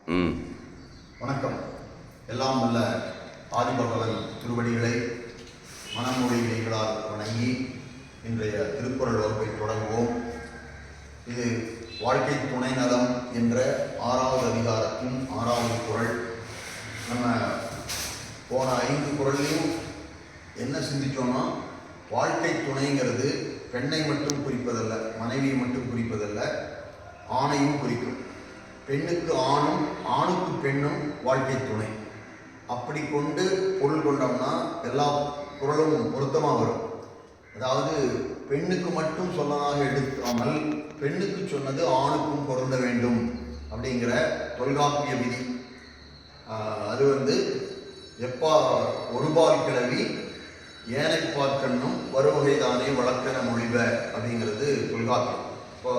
வணக்கம். எல்லாம் வல்ல ஆதிபகவன் திருவடிகளை மனமொழிகளால் வணங்கி இன்றைய திருக்குறள் வகுப்பை தொடங்குவோம். இது வாழ்க்கை துணை நலம் என்ற 6வது அதிகாரத்தின் 6வது குறள். நம்ம போன 5 குறள்லையும் என்ன சிந்திச்சோம்னா, வாழ்க்கை துணைங்கிறது பெண்ணை மட்டும் குறிப்பதல்ல, மனைவியை மட்டும் குறிப்பதல்ல, ஆணையும் குறிக்கும். பெண்ணுக்கு ஆணும் ஆணுக்கு பெண்ணும் வாழ்க்கை துணை. அப்படி கொண்டு பொருள் கொண்டோம்னா எல்லா குறளும் பொருத்தமாக வரும். அதாவது பெண்ணுக்கு மட்டும் சொன்னதாக எடுக்காமல் பெண்ணுக்கு சொன்னது ஆணுக்கும் பொருந்த வேண்டும் அப்படிங்கிற தொல்காப்பிய விதி. அது எப்பா ஒருபால் கிளவி ஏனை பார்க்கண்ணும் வருவகைதானே வழக்கென மொழிப அப்படிங்கிறது தொல்காப்பியம். இப்போ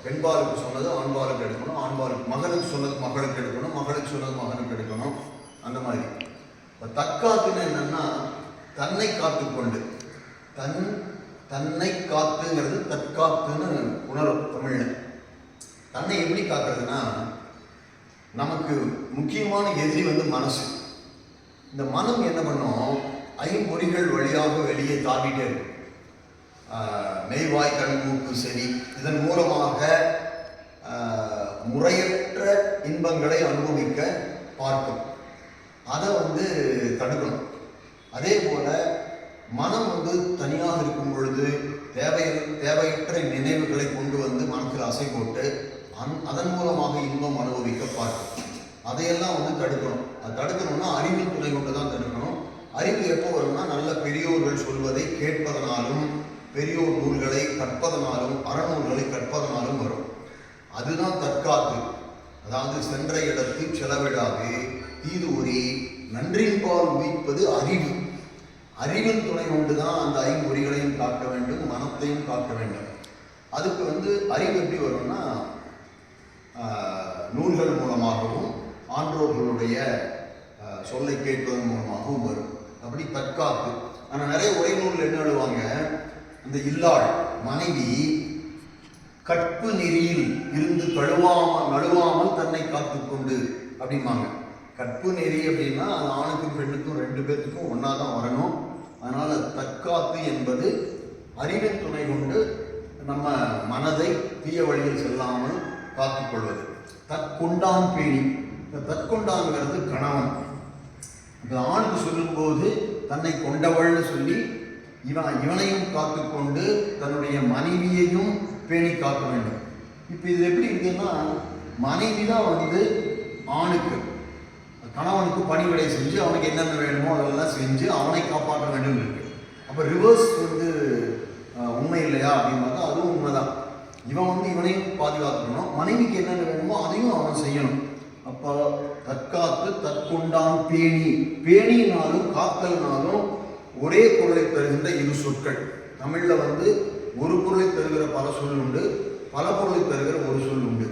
பெண்பாலுக்கு சொன்னது ஆண்பாலுக்கு எடுக்கணும், ஆண்பாலுக்கு மகனுக்கு சொன்னது மகளுக்கு எடுக்கணும், மகளுக்கு சொன்னது மகனுக்கு எடுக்கணும். அந்த மாதிரி இப்போ தற்காத்துன்னு என்னன்னா, தன்னை காத்துக்கொண்டு, தன்னை காத்துங்கிறது தற்காத்துன்னு உணரும் தமிழ்ல. தன்னை எப்படி காக்கிறதுனா, நமக்கு முக்கியமான எதிரி மனசு. இந்த மனம் என்ன பண்ணும், ஐம்பொறிகள் வழியாக வெளியே தாவிட்டே இருக்கும். மெய்வாய் கண் மூக்கு செவி, இதன் மூலமாக முறையற்ற இன்பங்களை அனுபவிக்க பார்க்கும். அதை தடுக்கணும். அதே போல மனம் தனியாக இருக்கும் பொழுது தேவையற்ற நினைவுகளை கொண்டு மனத்தில் அசை போட்டு அதன் மூலமாக இன்பம் அனுபவிக்க பார்க்கும். அதையெல்லாம் தடுக்கணும். அது தடுக்கணும்னா அறிவின் துணை கொண்டு தான் தடுக்கணும். அறிவு எப்போ வரும்னா, நல்ல பெரியோர்கள் சொல்வதை கேட்பதனாலும், பெரியோர் நூல்களை கற்பதனாலும், அறநூல்களை கற்பதனாலும் வரும். அதுதான் தற்காத்து. அதாவது சென்ற இடத்து செலவிடாது தீது ஒரி நன்றின்பால் உயிப்பது அறிவு. அறிவின் துணை கொண்டுதான் அந்த ஐம்பொறிகளையும் காக்க வேண்டும், மனத்தையும் காக்க வேண்டும். அதுக்கு அறிவு எப்படி வரும்னா, நூல்கள் மூலமாகவும் ஆன்றோர்களுடைய சொல்லை கேட்பதன் மூலமாகவும் வரும். அப்படி தற்காத்து. ஆனால் நிறைய உரை நூலில் என்ன எழுதுவாங்க, இந்த இல்லாள் மனைவி கற்பு நெறியில் இருந்து நழுவாமல் தன்னை காத்துக்கொண்டு அப்படிம்பாங்க. கற்பு நெறி அப்படின்னா அது ஆணுக்கும் பெண்ணுக்கும் 2 பேர்த்துக்கும் ஒன்றா தான் வரணும். அதனால தற்காத்து என்பது அறிவின் துணை கொண்டு நம்ம மனதை தீய வழியில் செல்லாமல் காத்துக்கொள்வது. தற்கொண்டான் பேணி. இந்த தற்கொண்டான்ங்கிறது கணவன். இந்த ஆணுக்கு சொல்லும்போது தன்னை கொண்டவள்னு சொல்லி இவனையும் காத்துக்கொண்டு தன்னுடைய மனைவியையும் பேணி காக்க வேண்டும். இப்போ இது எப்படி இருக்குன்னா, மனைவி தான் ஆணுக்கு கணவனுக்கு பணிவிடை செஞ்சு அவனுக்கு என்னென்ன வேணுமோ அதெல்லாம் செஞ்சு அவனை காப்பாற்ற வேண்டும் இருக்கு. அப்போ ரிவர்ஸ் உண்மை இல்லையா அப்படின்னு பார்த்தா அதுவும் உண்மைதான். இவன் இவனையும் பாதுகாக்கணும், மனைவிக்கு என்னென்ன வேணுமோ அதையும் அவன் செய்யணும். அப்போ தற்காத்து தற்கொண்டான் பேணி. பேணினாலும் காத்தல்னாலும் ஒரே பொருளை தருகின்ற 2 சொற்கள். தமிழ்ல ஒரு பொருளை தருகிற பல சொல் உண்டு, பல பொருளை தருகிற ஒரு சொல் உண்டு.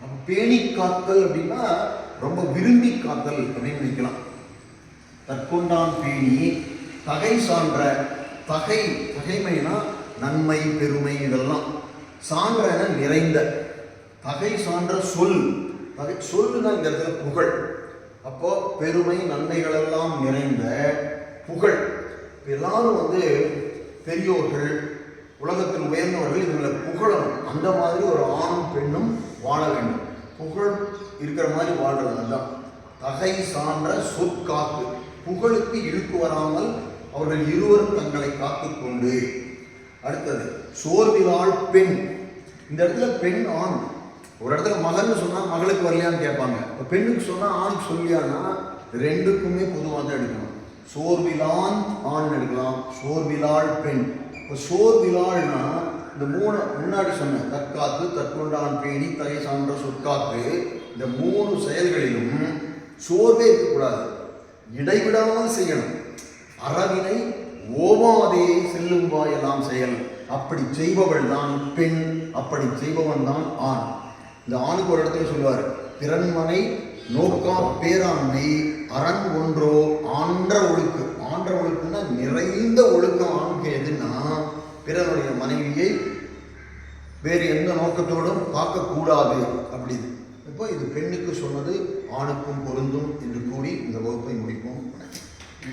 அப்போ பேணி காத்தல் அப்படின்னா ரொம்ப விரும்பி காத்தல் அப்படின்னு நினைக்கலாம். தற்கொண்டான் பேணி தகை சான்ற. தகைமைனா நன்மை பெருமை இதெல்லாம். சான்றன நிறைந்த. தகை சான்ற சொல். சொல்லுதான் இந்த இடத்துல புகழ். அப்போ பெருமை நன்மைகள் எல்லாம் நிறைந்த புகழ். எல்லாரும் பெரியோர்கள், உலகத்தில் உயர்ந்தவர்கள் இவங்களை புகழணும். அந்த மாதிரி ஒரு ஆணும் பெண்ணும் வாழ வேண்டும். புகழ் இருக்கிற மாதிரி வாழ்றது. அதுதான் தகை சான்ற சொற்காத்து. புகழுக்கு இழுக்கு வராமல் அவர்கள் இருவரும் தங்களை காத்துக்கொண்டு. அடுத்தது சோர்விலாள் பெண். இந்த இடத்துல பெண் ஆண். ஒரு இடத்துல மகன் சொன்னா மகளுக்கு வரலையான்னு கேட்பாங்க. இப்போ பெண்ணுக்கு சொன்னா ஆணுக்கு சொல்லியான்னா 2க்குமே பொதுவாக தான் எடுக்கணும். சோர்விலான் ஆண் எடுக்கலாம், சோர்விலாள் பெண். இப்போ சோர்விலாள்னா இந்த 3 முன்னாடி சொன்ன தற்காத்து தற்கொண்டான் பேணி தகை சான்ற சொற்காத்து, இந்த 3 செயல்களிலும் சோர்வே இருக்கக்கூடாது. இடைவிடாமல் செய்யணும். அறவினை ஓவாதே செல்லும் வாயெல்லாம் செயல். அப்படி செய்பவள் தான் பெண், அப்படி செய்பவன் தான் ஆண். இந்த ஆணுக்கு ஒரு இடத்துல சொல்லுவார், பிறன்மனை நோக்கா பேராண்மை அரண் ஒன்றோ ஆன்ற ஒழுக்கு. ஆன்ற ஒழுக்குன்னா நிறைந்த ஒழுக்கம் ஆணுக்கு எதுன்னா, பிறனுடைய மனைவியை வேறு எந்த நோக்கத்தோடும் பார்க்கக்கூடாது. அப்படி இப்போ இது பெண்ணுக்கு சொன்னது ஆணுக்கும் பொருந்தும் என்று